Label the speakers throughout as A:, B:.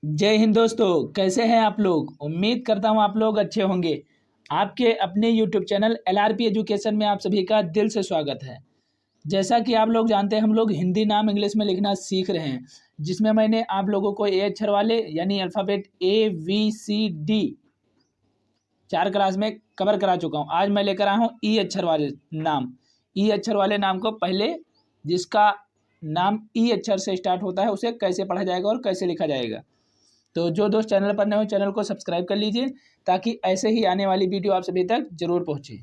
A: जय हिंद दोस्तों, कैसे हैं आप लोग। उम्मीद करता हूं आप लोग अच्छे होंगे। आपके अपने यूट्यूब चैनल एलआरपी एजुकेशन में आप सभी का दिल से स्वागत है। जैसा कि आप लोग जानते हैं, हम लोग हिंदी नाम इंग्लिश में लिखना सीख रहे हैं, जिसमें मैंने आप लोगों को ए अक्षर वाले यानी अल्फ़ाबेट ABCD 4 क्लास में कवर करा चुका हूं। आज मैं लेकर आया हूं ई अक्षर वाले नाम। ई अक्षर वाले नाम को पहले जिसका नाम ई अक्षर से स्टार्ट होता है उसे कैसे पढ़ा जाएगा और कैसे लिखा जाएगा। तो जो दोस्त चैनल पर नए हो, चैनल को सब्सक्राइब कर लीजिए ताकि ऐसे ही आने वाली वीडियो आप सभी तक जरूर पहुंचे।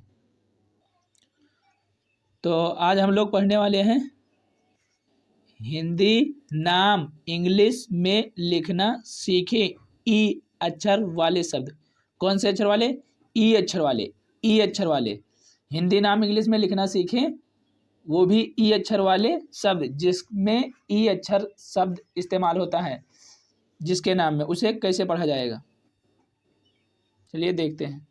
A: तो आज हम लोग पढ़ने वाले हैं हिंदी नाम इंग्लिश में लिखना सीखें। ई अक्षर वाले शब्द। कौन से अक्षर वाले? ई अक्षर वाले। ई अक्षर वाले हिंदी नाम इंग्लिश में लिखना सीखें, वो भी ई अक्षर वाले शब्द जिसमें ई अक्षर शब्द इस्तेमाल होता है जिसके नाम में, उसे कैसे पढ़ा जाएगा। चलिए देखते हैं।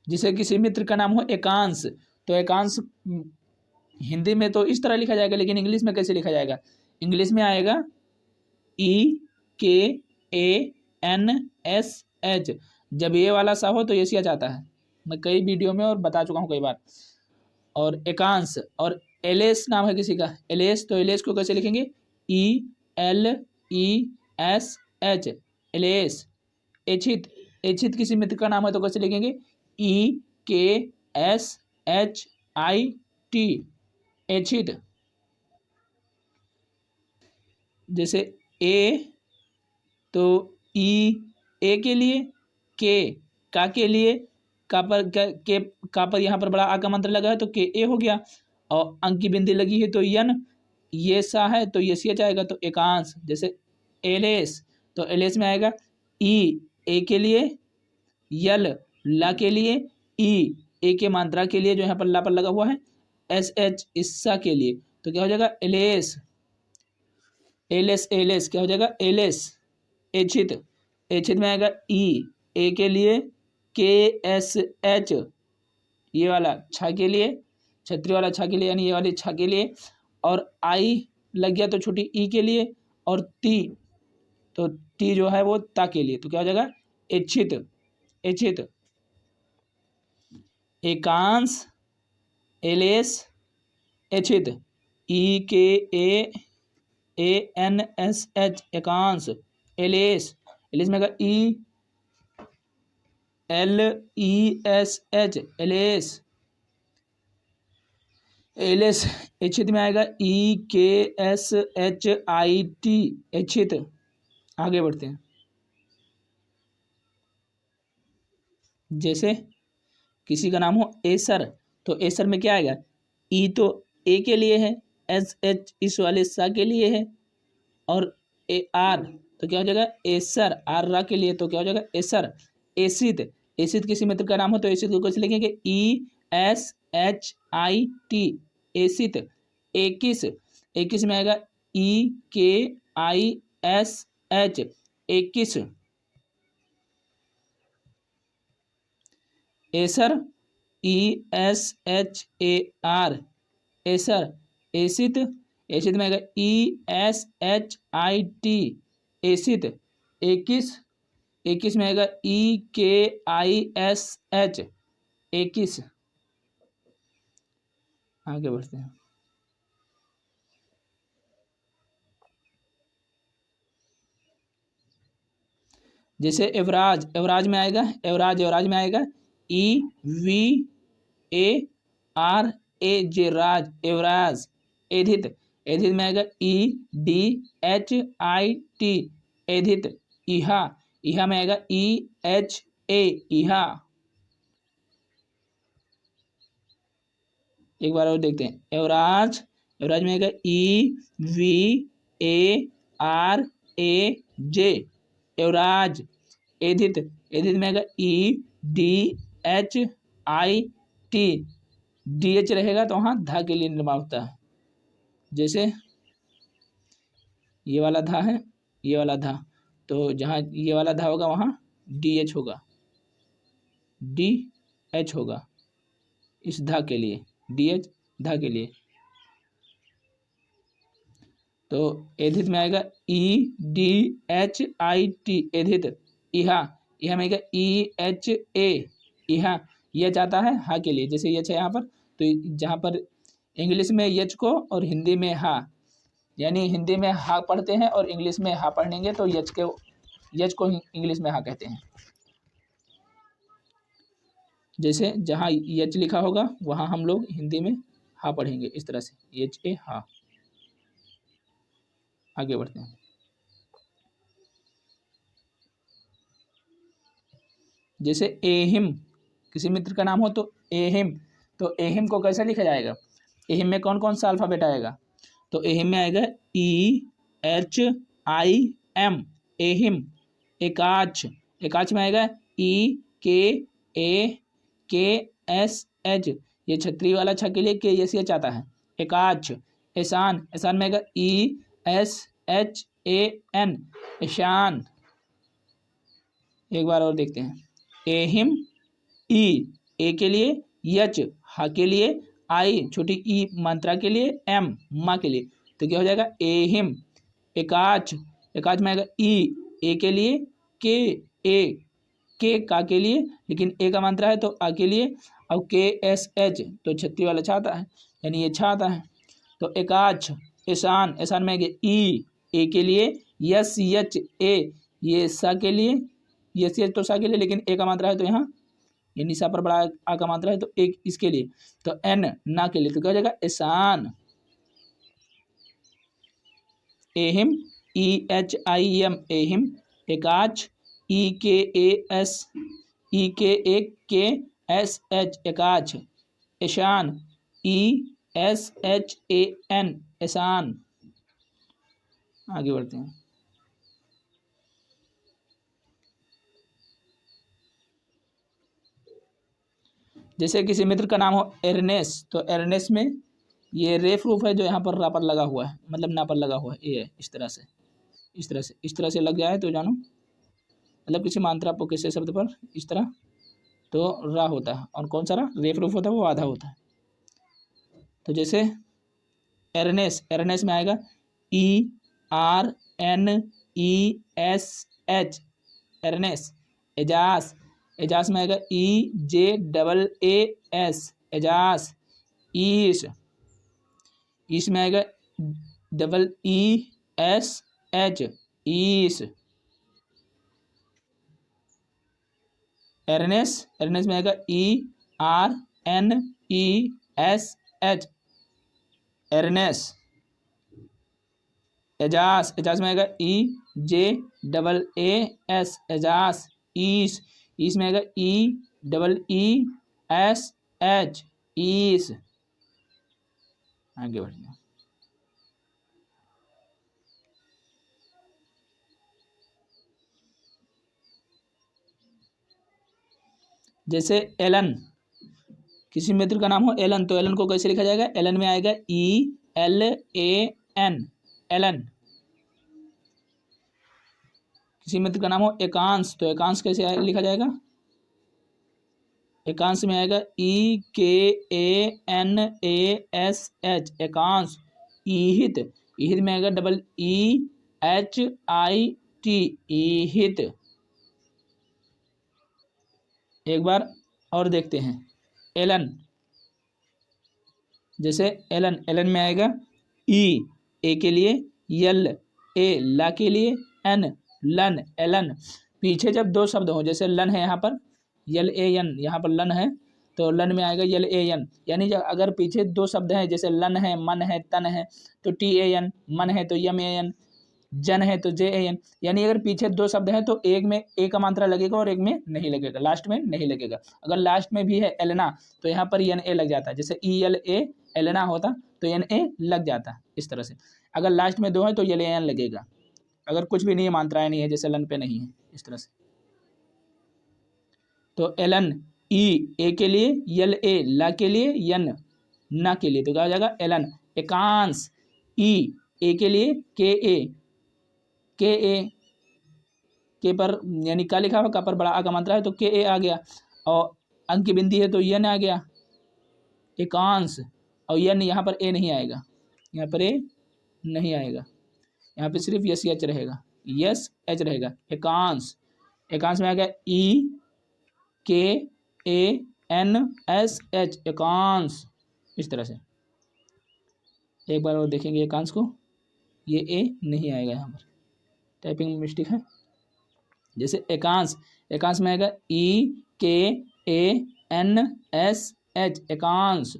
A: जिसे किसी मित्र का नाम हो एकांश, तो एकांश हिंदी में तो इस तरह लिखा जाएगा, लेकिन इंग्लिश में कैसे लिखा जाएगा? इंग्लिश में आएगा EKANSH। जब ये वाला सा हो तो ये सी जाता है, मैं कई वीडियो में और बता चुका हूँ कई बार। और एकांश और एलेस नाम है किसी का, एलेस, तो एलेस को कैसे लिखेंगे? ELESH, एलेस। एचित, एचित किसी मित्र का नाम है तो कैसे लिखेंगे? EKSHIT, एचित। जैसे ए तो ए के लिए, का के लिए, का पर यहाँ पर बड़ा आ का मंत्र लगा है तो के ए हो गया, और अंक की बिंदी लगी है तो यन, ये सा है तो ये सी आएगा, तो एकांश। जैसे एलेस, तो एलेस में आएगा ए के लिए, यल ला के लिए, ए के मात्रा के लिए जो यहाँ पर ला पर लगा हुआ है, SH ईसा के लिए, तो क्या हो जाएगा? एलेस। एलेस एलेस क्या हो जाएगा? एलेस। एचित, एचित में आएगा ए के लिए, KSH, ये वाला छा के लिए, छतरी वाला छा के लिए, यानी ये वाली छा के लिए, और आई लग गया तो छोटी ई के लिए, और टी, तो टी जो है वो ता के लिए, तो क्या हो जाएगा? एचित। एचित, एकांश, एलेस, एचित। EKANSH, एकांश। एलेस, एलेस में आएगा ELESH, एलेस। एलेस, एचित में आएगा EKSHIT, एचित। आगे बढ़ते हैं। जैसे किसी का नाम हो एसर, तो एसर में क्या आएगा? ई तो ए के लिए है, SH इस वाले सा के लिए है, और आर तो क्या हो जाएगा? एसर, आर रा के लिए, तो क्या हो जाएगा? एसर। एसित, एसित किसी मित्र का नाम हो तो एसित को कैसे लिखेंगे? ESHIT, एसित। एकिस, एकिस में आएगा EKISH, एकिस। एसर, ESHAR, एसर। एसित, एसित में आएगा ESHIT, एसित। एकिस, एकिस में आएगा EKISH, एकिस। आगे बढ़ते हैं। जैसे एवराज, एवराज में आएगा, एवराज, एवराज में आएगा EVARAJ, राज, एवराज। एधित, एधित में आएगा EDHIT, एधित। इहा, इहा में आएगा EHA, इहा। एक बार और देखते हैं। एवराज, एवराज में आएगा EVARAJ, एवराज। एधित, एधित में आएगा EDHIT, DH रहेगा तो वहाँ धा के लिए निर्माण होता है। जैसे ये वाला धा है, ये वाला धा, तो जहाँ ये वाला धा होगा वहाँ DH होगा, DH होगा इस धा के लिए, DH धा के लिए। तो एधित में आएगा EDHIT एधित। इहा, इहा में आएगा EHA इहा। यच आता है हा के लिए, जैसे यच है यहाँ पर, तो जहाँ पर इंग्लिश में यच को और हिंदी में हा, यानी हिंदी में हा पढ़ते हैं और इंग्लिश में हा पढ़ेंगे तो यच को इंग्लिश में हा कहते हैं। जैसे जहाँ यच लिखा होगा वहाँ हम लोग हिंदी में हा पढ़ेंगे, इस तरह से HA हा। आगे बढ़ते हैं। जैसे एहिम, किसी मित्र का नाम हो तो एहिम, तो एहिम को कैसे लिखा जाएगा? एहिम में कौन कौन सा अल्फ़ाबेट आएगा? तो एहिम में आएगा EHIM एहिम। एकाच, एकाच में आएगा EKAKSH, ये छतरी वाला छ के लिए KSH आता है, एकाच। एसान, एसान में आएगा ESHAN ईशान। एक बार और देखते हैं। एहिम, ए के लिए, यच हा के लिए, आई छोटी ई मात्रा के लिए, एम माँ के लिए, तो क्या हो जाएगा? एहिम। एकाच, एकाच में आएगा ए के लिए, के का के लिए, लेकिन ए का मात्रा है तो आ के लिए, और KSH तो छत्ती वाला छा आता है, यानी ये छा आता है। तो एकाच। एसान, एसान में आएगा ए के लिए, SHA ये सा के लिए, यस तो सा के लिए, लेकिन ए का मात्रा है तो यहाँ ये निशा पर बड़ा आ का मात्रा है तो एक इसके लिए, तो एन ना के लिए, तो क्या हो जाएगा? एसान। एहिम, EHIM एहिम। एकाच, EKASH एकाच। ईशान, ESHAN ईशान। आगे बढ़ते हैं। जैसे किसी मित्र का नाम हो एर्नेस, तो एर्नेस में ये रेफ रूफ है जो यहाँ पर रा पर लगा हुआ है, मतलब ना पर लगा हुआ है, ये है इस तरह से, इस तरह से, इस तरह से लग जाए तो जानो, मतलब किसी मात्रा पर किसी शब्द पर इस तरह तो रा होता है, और कौन सा रा रेफ रूफ होता है वो आधा होता है। तो जैसे एर्नेस, एर्नेस में आएगा ERNESH एर्नेस। एजास, एजास में आएगा EJAAS एजास। ईश, ईश में आएगा EESH ईश। एर्नेस, एर्नेस में आएगा ERNESH एर्नेस। एजास, एजास में आएगा EJAAS एजास। ईश, ईश में आएगा EEESH ईश। आगे बढ़िए। जैसे एलन, किसी मित्र का नाम हो एलन, तो एलन को कैसे लिखा जाएगा? एलन में आएगा ELAN एलन। किसी मित्र का नाम हो एकांश, तो एकांश कैसे लिखा जाएगा? एकांश में आएगा EKANASH एकांश। ईहित, ईहित में आएगा EEHIT ईहित। एक बार और देखते हैं। एलन, जैसे एलन, एलन में आएगा ए के लिए, यल ए ला के लिए, एन लन एलन। पीछे जब दो शब्द हो, जैसे लन है यहाँ पर LAN, यहाँ पर लन है तो लन में आएगा LAN, यानी जब अगर पीछे दो शब्द हैं, जैसे लन है, मन है, तन है तो TAN, मन है तो YAN, जन है तो JAN, यानी अगर पीछे दो शब्द हैं तो एक में ए का मात्रा लगेगा और एक में नहीं लगेगा, लास्ट में नहीं लगेगा। अगर लास्ट में भी है एलना तो यहाँ पर NA लग जाता है, जैसे ELA एलना होता तो NA लग जाता, इस तरह से। अगर लास्ट में दो है तो LAN लगेगा, अगर कुछ भी नहीं है, मात्राएं नहीं है, जैसे लन पे नहीं है, इस तरह से। तो एलन, ए के लिए, LA ला के लिए, यन ना के लिए, तो क्या हो जाएगा? एलन। एकांश, ए के लिए, के पर यानी का लिखा हुआ, का पर बड़ा आ का मात्रा है तो KA आ गया, और अंक की बिंदी है तो यन आ गया एकांश, और यन यहाँ पर ए नहीं आएगा, यहाँ पर ए नहीं आएगा। यहाँ पे सिर्फ यस एच रहेगा, यस एच रहेगा। एकांश, एकांश में आएगा ई के ए एन एस एच, एकांश। इस तरह से एक बार और देखेंगे एकांश को, ये ए नहीं आएगा, यहाँ पर टाइपिंग में मिस्टेक है। जैसे एकांश, एकांश में आएगा ई के ए एन एस एच, एकांश,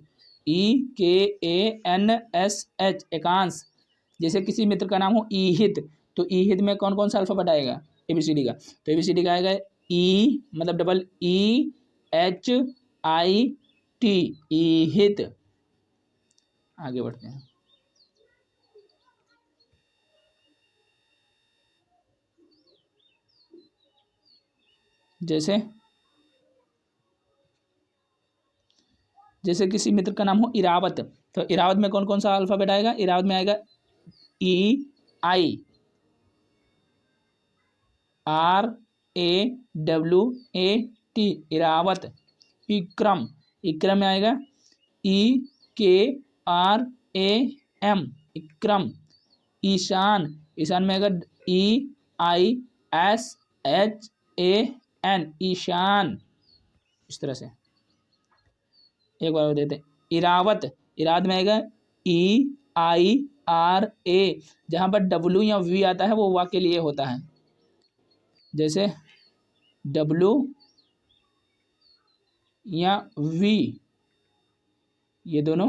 A: ई के ए एन एस एच, एकांश। जैसे किसी मित्र का नाम हो ईहित, तो ईहित में कौन कौन सा अल्फाबेट आएगा एबीसीडी का, तो एबीसीडी का आएगा ई मतलब double E H I T, Eehit. आगे बढ़ते हैं। जैसे किसी मित्र का नाम हो इरावत, तो इरावत में कौन कौन सा अल्फाबेट आएगा, इरावत में आएगा E I R A W A T, Iravat. Ikram, Ikram में आएगा E K R A M, Ikram. Ishan, Ishan में आएगा E I S H A N, Ishan. इस तरह से एक बार और देते हैं। इरावत, इरावत में आएगा ई आई आर ए, जहाँ पर डब्लू या वी आता है वो वा के लिए होता है। जैसे डब्लू या वी, ये दोनों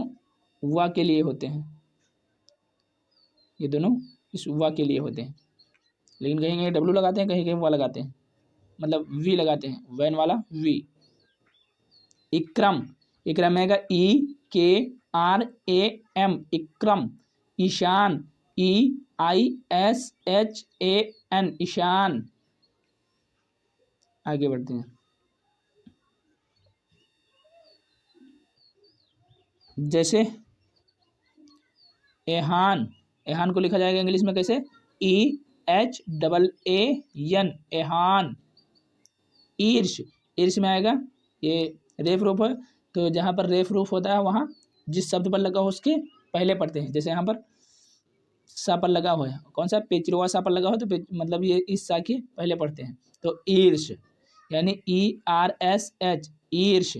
A: वा के लिए होते हैं, ये दोनों इस वा के लिए होते हैं। लेकिन कहीं कहीं डब्लू लगाते हैं, कहीं कहीं वा लगाते हैं, मतलब वी लगाते हैं, वैन वाला वी। इक्रम, इक्रम में आएगा E K R A M, Ikram. Ishan, E I S H A N, Ishan. आगे बढ़ते हैं। जैसे एहान, एहान को लिखा जाएगा इंग्लिश में कैसे, E H double A N, Ehaan. Ersh, Ersh में आएगा, ये रेफ रूफ है, तो जहाँ पर रेफ रूफ होता है वहाँ जिस शब्द पर लगा हो उसके पहले पढ़ते हैं। जैसे यहाँ पर सा पर लगा हुआ है, कौन सा, पेचरुआ सा पर लगा हो, तो मतलब ये इस सा के पहले पढ़ते हैं। तो ईर्ष यानी E R S H, Ersh.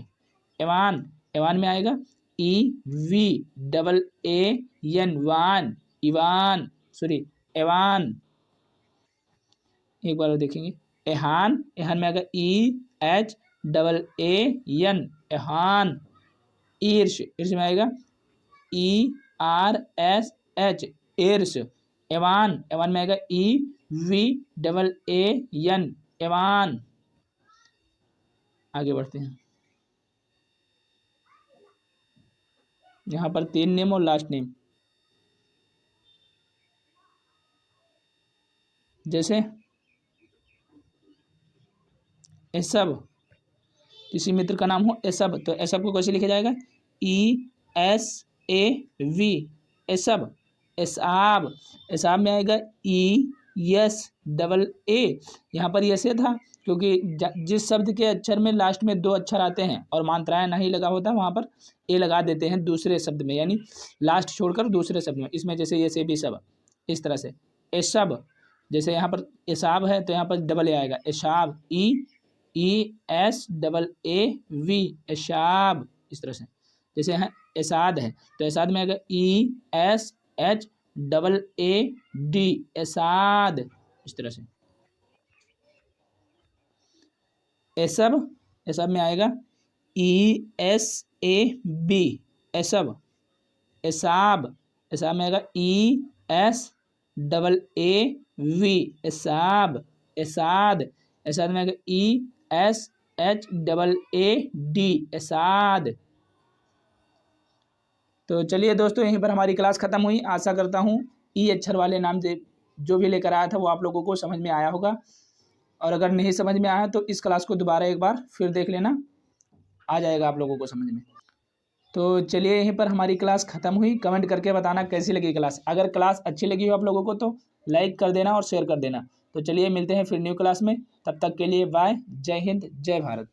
A: Evaan, Evaan में आएगा E V double A N, Vaan, Ivan, sorry Evaan. एक बार और देखेंगे। एहान, एहान में आएगा E H double A N, Ehaan. Ersh, Ersh में आएगा E R S H, Ersh. Evaan, Evaan में आएगा E V double A N, Evaan. आगे बढ़ते हैं। यहाँ पर 3 नेम और लास्ट नेम। जैसे एसब, किसी मित्र का नाम हो एसब, तो एसब को कैसे लिखा जाएगा, E S A V, एसब। एसाब, Esaav में आएगा ई यस डबल ए, यहाँ पर यस था क्योंकि जिस शब्द के अक्षर में लास्ट में 2 अक्षर आते हैं और मात्राएं नहीं लगा होता वहाँ पर ए लगा देते हैं दूसरे शब्द में, यानी लास्ट छोड़कर दूसरे शब्द में। इसमें जैसे ये से भी सब, इस तरह से। एसब, जैसे यहाँ पर एसाब है तो यहाँ पर डबल ए आएगा, एसाब, E S double A V, एसाब। इस तरह से। जैसे यहाँ एसाद है तो एसाद में आएगा E S H double A D, Eshaad. इस तरह से। एसब, एसब में आएगा E S A B, एसब। एसाब, Esaav में आएगा E S double A V, Esaav, Eshaad. Eshaad में आएगा E S H double A D, Eshaad. तो चलिए दोस्तों, यहीं पर हमारी क्लास ख़त्म हुई। आशा करता हूँ ई अक्षर वाले नाम जो भी लेकर आया था वो आप लोगों को समझ में आया होगा, और अगर नहीं समझ में आया तो इस क्लास को दोबारा एक बार फिर देख लेना, आ जाएगा आप लोगों को समझ में। तो चलिए, यहीं पर हमारी क्लास ख़त्म हुई। कमेंट करके बताना कैसी लगी क्लास। अगर क्लास अच्छी लगी हो आप लोगों को तो लाइक कर देना और शेयर कर देना। तो चलिए, मिलते हैं फिर न्यू क्लास में। तब तक के लिए बाय। जय हिंद, जय भारत।